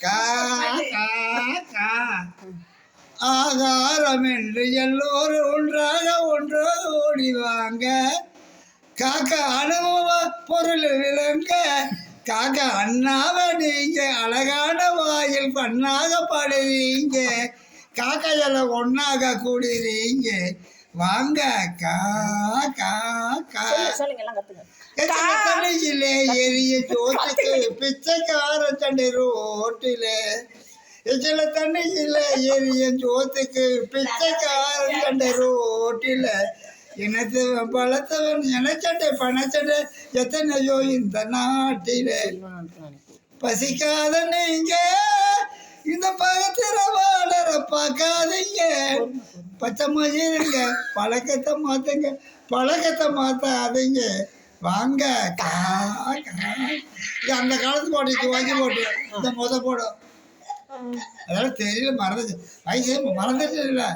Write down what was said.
கா கா கா ஆகாரம் என்று எல்லோரும் ஒன்றாக ஒன்றோடு ஓடிவாங்க. காக்க அனுபவ பொருள் விளங்க. காக்க அண்ணாவை நீங்க அழகான வாயில் பண்ணாக பாடுவீங்க. காக்கையெல்லாம் ஒன்னாக கூடுறீங்க. வாங்க கா கா கா தண்ணியிலே எரிய சோத்துக்கு பிச்சைக்கார சண்டை ரோட்டிலே. சில தண்ணியில எரிய சோத்துக்கு பிச்சைக்கார சண்டை ரோட்டில. இனத்தவன் பழத்தவன் இனச்சண்டை பணச்சண்டை எத்தனையோ இந்த நாட்டிலே. பசிக்காத நீங்க இந்த பக்கத்துல வாழற பார்க்காதீங்க. பச்சை மகிழுங்க, பழக்கத்தை மாற்றுங்க, பழக்கத்தை மாற்றாதீங்க. வாங்க கா கா. இது அந்த காலத்து போட்டு வாங்கி போட்டு இந்த போடும். அதெல்லாம் தெரியல, மறந்துச்சு. வயசு மறந்துட்டு இல்லை.